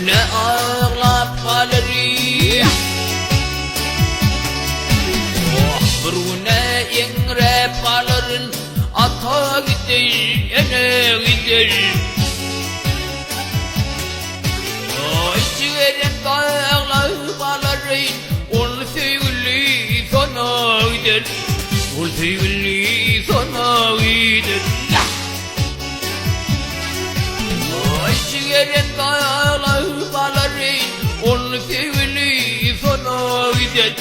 ne ağlap kalırım. Buruna ingrep kalırın, ata gider, ene gider. İçerim dağlar kalırın, ol sevgili sana gider. Ol sevgili sana gider. İçerim dağlar kalırın, ol sevgili sana gider.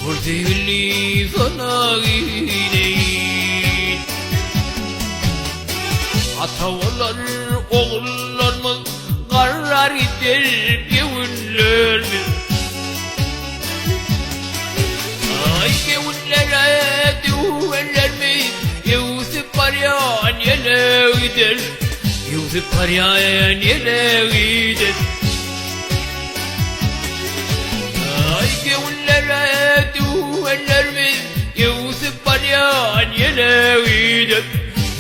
Ol sevgili sana gider. Atalar oğullarımız karar gider gevullerimiz. Ay gevullere düvellerimiz Yusuf Paryan yele gider. Yusuf Paryan yele gider. Ay gevullere düvellerimiz Yusuf Paryan yele gider.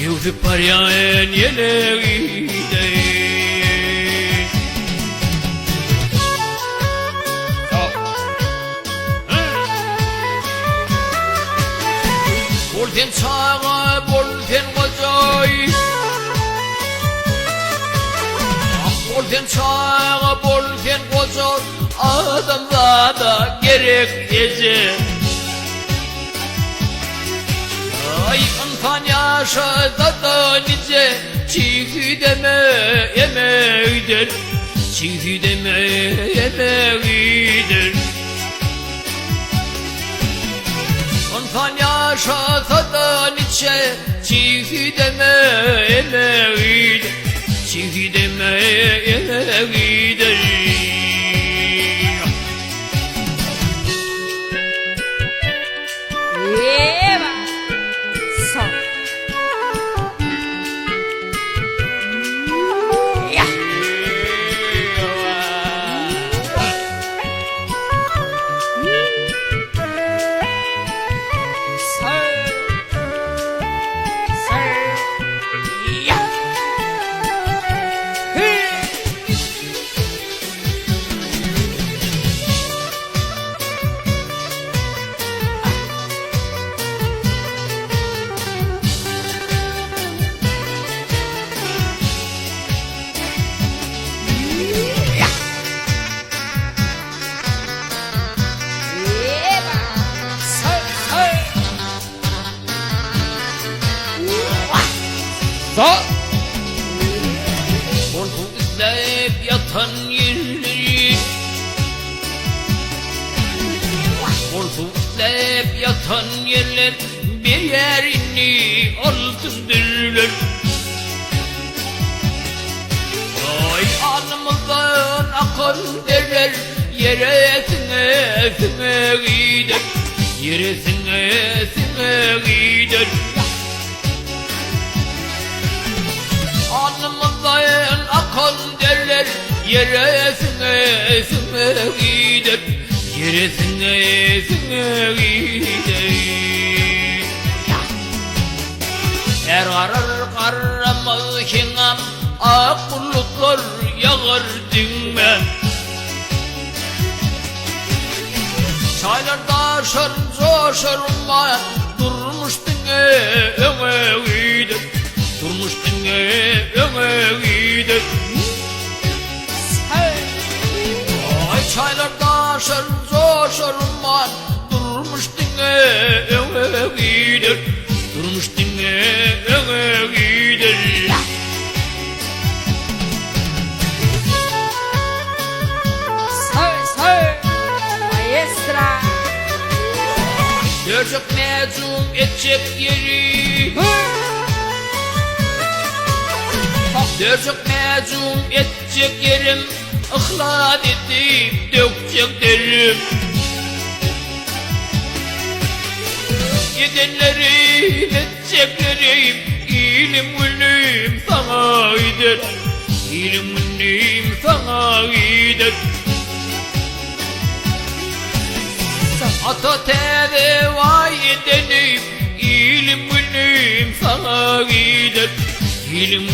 Yusuf Paryan yele gider. Bolten çağa, bolten kocoy. Bolten çağa, bolten kocoy. Adamda da gerek gece. Ay insan yaşada da nice. Çiğ deme yeme gider. Çiğ deme yeme gider. İnsan yaşasa da nice. Çiğ deme yeme gider. Çiğ deme yeme gider. Korku izleyip yatan yerleri. Korku izleyip yatan yerler bir yerini altındırlar. Ay alnımızdan akan derler yeresine sine gider. Yeresine sine gider. Alnımızdan akan derler yeresine sine gider. Yeresine sine gider. Her karar karamaz kingam ak bulutlar yağar dinme. Çaylar taşar coşarma durmuştun öme gider. Durmuştun öme gider. Ay çaylar taşar coşarma durmuştun öme gider. Durmuştun öme gider. Dörcük mecum edecek yeri. Dörcük mecum edecek yerim. İhlat edip dökecek derim. Gidenlerin edeceklerim. İlim gülüm sana gider. İlim gülüm sana gider. Ata teve vay edenim. İlim gülüm sana gider. İlim